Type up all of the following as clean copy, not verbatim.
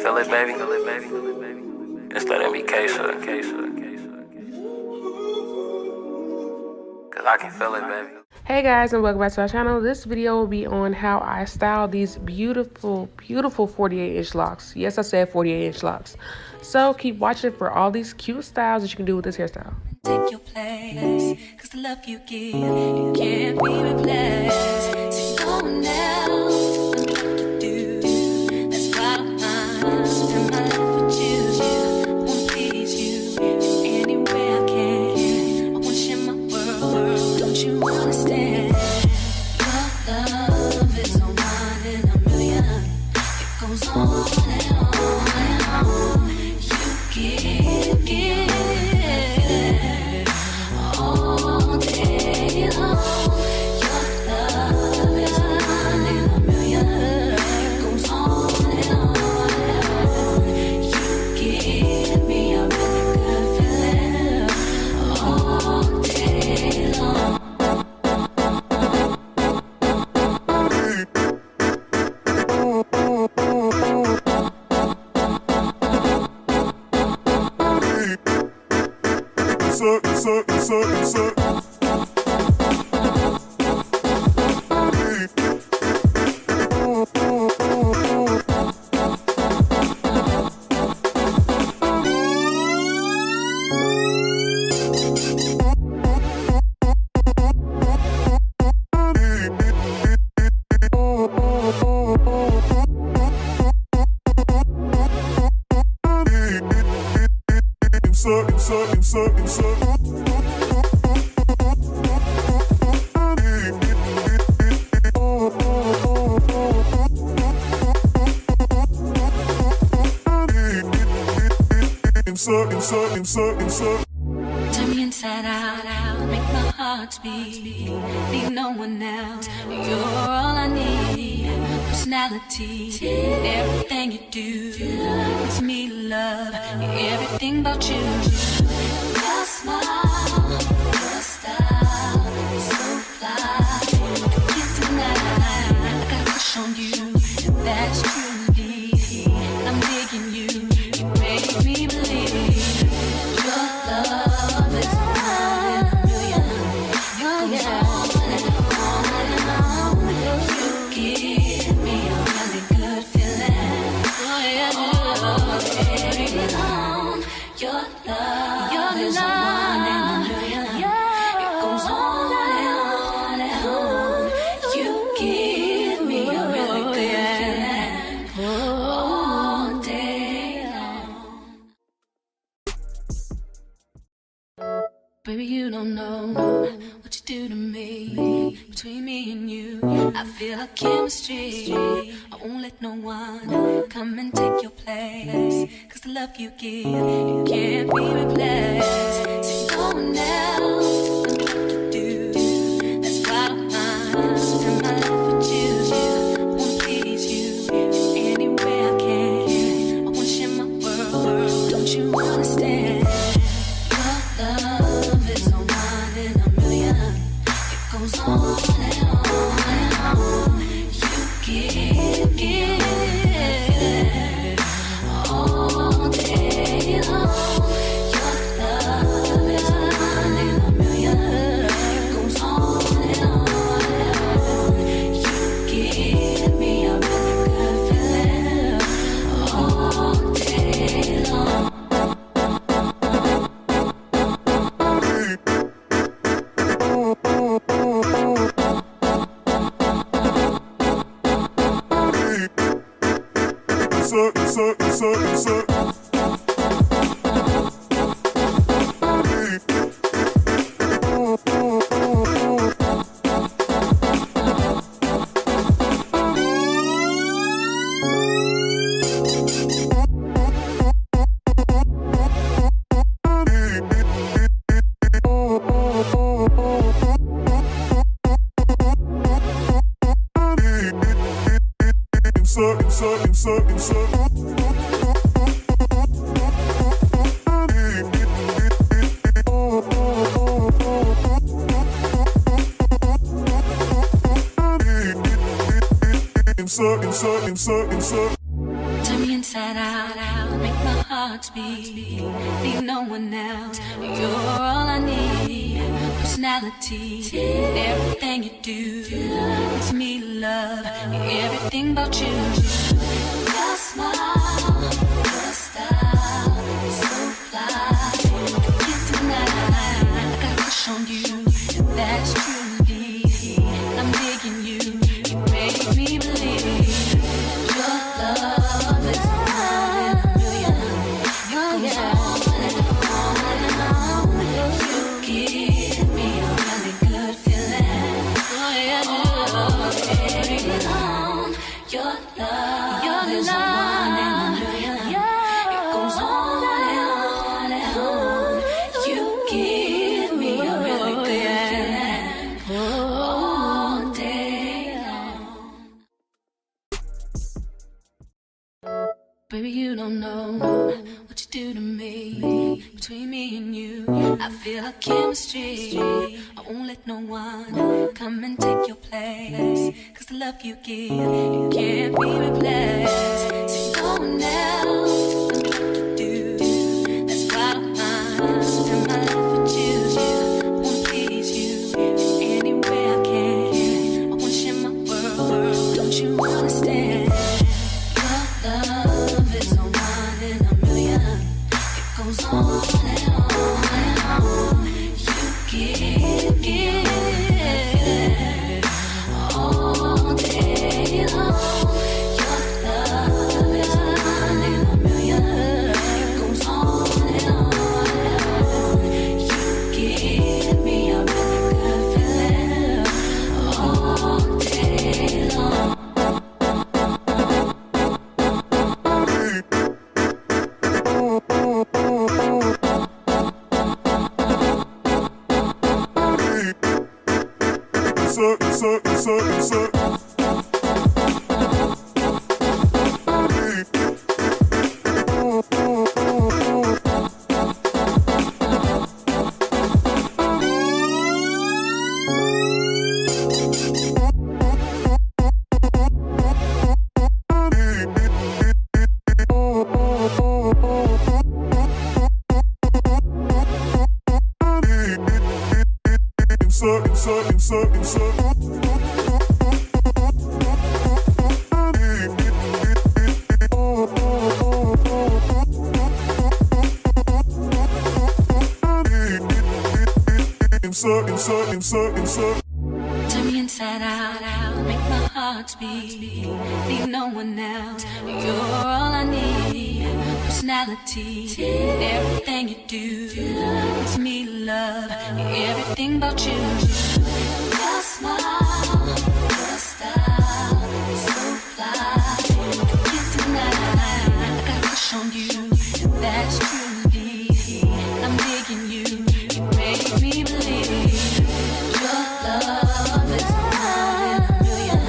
feel it, baby? Just let it be K-Shug. Cause I can feel it, baby. Hey guys, and welcome back to our channel. This video will be on how I style these beautiful 48-inch locks. Yes, I said 48-inch locks. So keep watching for all these cute styles that you can do with this hairstyle. Take your place, cause the love you give, you can't be replaced. So no one else knows what to do. That's why I spend my life with you. I wanna please you any way I can. I wanna share my world, don't you understand? Your love is a one in a million. It goes on and on and on. You give all day long. Your love is one in a million. It goes on and on and on. You give me a really good feeling all day long. Turn me inside out, make my heart beat. Need no one else, you're all I need. Personality, everything you do, it's me love, everything about you. Your smile, your style, so fly, I can't deny. I got a crush on you, and that's truly. I'm digging you, you make me believe. Your love is one in a million. It goes on and on and on. You give me a really good feeling all day long. Your love is one in a million. It goes on and on and on. You give me a really good feeling all day long. Baby, you don't know what you do to me. Between me and you, I feel a chemistry. I won't let no one come and take your place. Cause the love you give, you can't be replaced. See, no one else knows what to do. That's why I spend my life with you. I wanna please you any way I can. I wanna share my world, don't you understand? Your love is a one in a million. It goes on and on and on. You give all day long. Your love is one in a million. It goes on and on and on. You give me a really good feeling all day long. Turn me inside inside out, make my heart speak. Need no one else. You're all I need. Personality, everything you do, it's me love. Everything about you. Your smile, your style, so fly. Can't deny. I got a crush on you. That's truly. I'm digging you. You make me believe. Your love is one in a million. It goes on and on and on. You give me a really good feeling. Oh yeah, all day long. Your love is one in a million. It goes on and on and on. You give me a really good feeling. All day long. Baby, you don't know what you do to me. Between me and you, I feel a chemistry. I won't let no one come and take your place. Cause the love you give, you can't be replaced. See, no one else can do what you do. That's why I spend my life with you. I wanna please you any way I can. I wanna share my world, don't you understand? Your love is a one in a million. It goes on and on and on. You give all day long. Your love is a one in a million. It goes on and on and on. You give me a really good feeling all day long. Turn me inside out, make my heart speak. Need no one else. You're all I need. Personality, everything you do, it's me love. Everything about you. Your smile, your style, so fly. Can't deny. I got a crush on you. That's truly. I'm digging you. You make me believe. Your love is one in a million.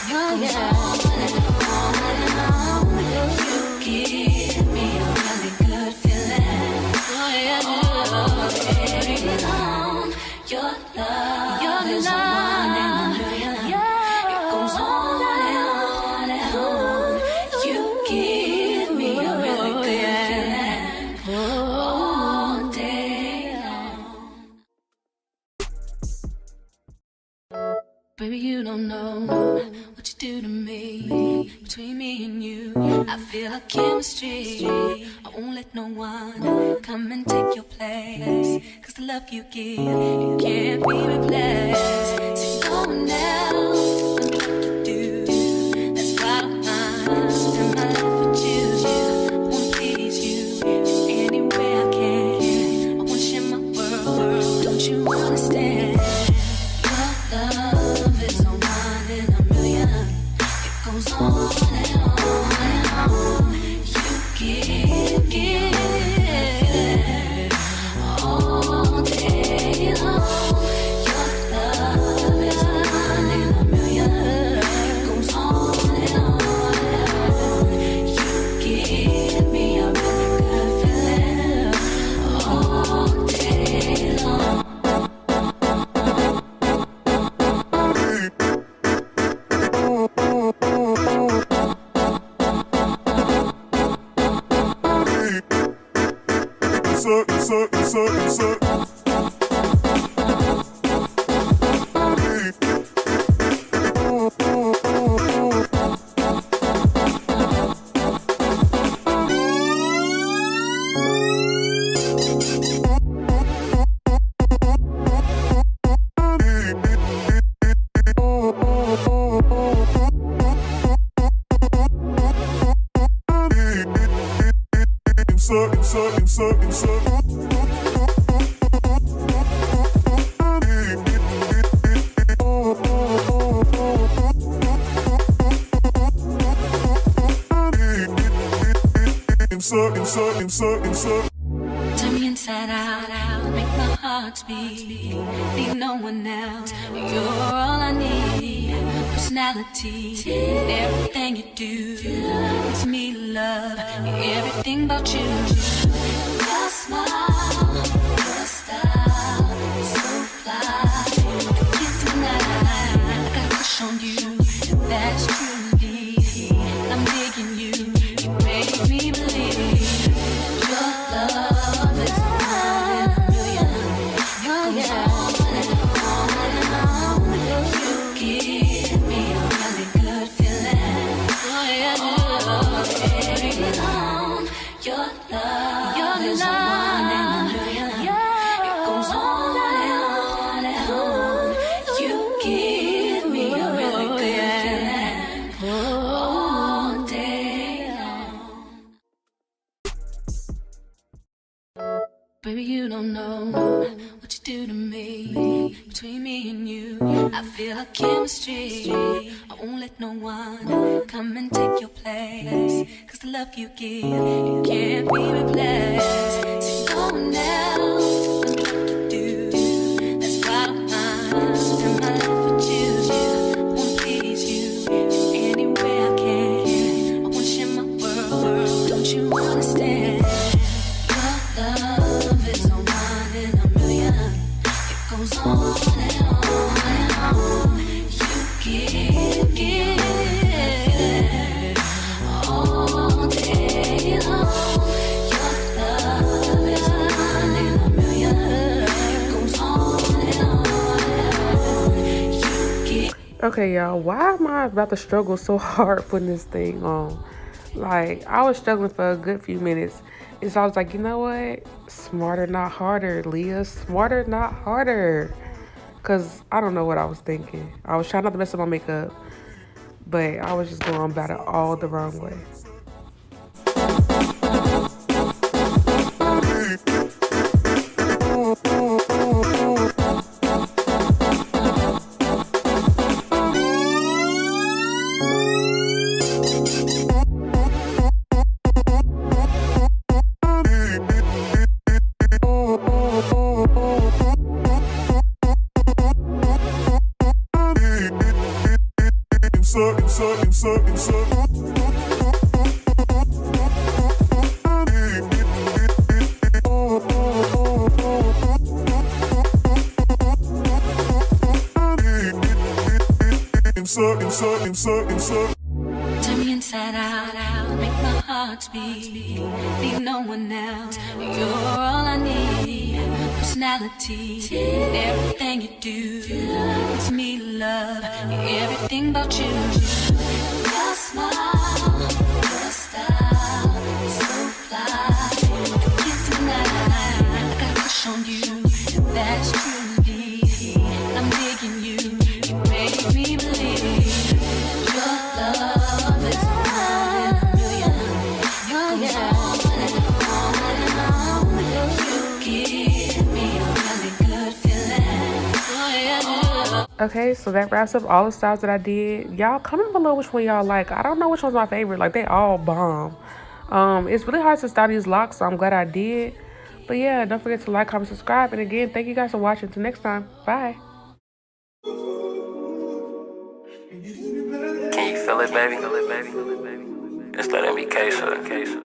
It goes on and on and on. You give me a really good feeling. Oh yeah, all day long. Your love is one in a million. It goes on and on and on. You give me a really good feeling all day long. Baby, you don't know what you do to me. Between me and you, I feel a chemistry. I won't let no one come and take your place. Cause the love you give, you can't be replaced. See, no one else can do what you do. That's why I spend my life with you. I wanna please you any way I can. I wanna share my world, don't you understand? Your love is a one in a million. It goes on and on and on. You give all day long. Your love is a one in a million. It goes on and on and on. You give me a really good feeling all day long. Turn me inside out, make my heart beat. Leave no one else. You're all I need. Personality, everything you do. It's me, love, everything about you. Your smile, your style, so fly. Can't deny, I got a crush on you. That's truly, I'm digging you. You make me believe. Your love is one in a million. It goes on and on. You give me a really good feeling. All day long. Your love is one in a million. It goes on and on. You give me a really good feeling. All day long. Baby, you don't know what you do to me. Between me and you, I feel a chemistry. I won't let no one come and take your place. Cause the love you give, it can't be replaced. See, no one else can do like you do. That's why I'm spend my life with you. I wanna please you any way I can. I wanna share my world, don't you understand? Your love is a one in a million. It goes on and on and on. You give all day long. Your love is a one in a million. It goes on and on and on. You give. Okay, y'all, why am I about to struggle so hard putting this thing on? Like, I was struggling for a good few minutes. And so I was like, you know what? Smarter, not harder, Leah. Smarter, not harder. Because I don't know what I was thinking. I was trying not to mess up my makeup, but I was just going about it all the wrong way. Turn me inside out, make my heart beat. Leave no one else. You're all I need. Personality, everything you do. It's me, love, everything about you. Your smile, your style, so fly. Can't deny, I got a crush on you. That's truly, I'm digging you. You make me believe. Your love is one in a million. It goes on and on. You give me a really good feeling. Okay, so that wraps up all the styles that I did. Y'all comment below which one y'all like. I don't know which one's my favorite. Like, they all bomb. It's really hard to style these locks, so I'm glad I did. But yeah, don't forget to like, comment, subscribe. And again, thank you guys for watching. Till next time. Bye. Can you feel it, baby? Just let it be queso.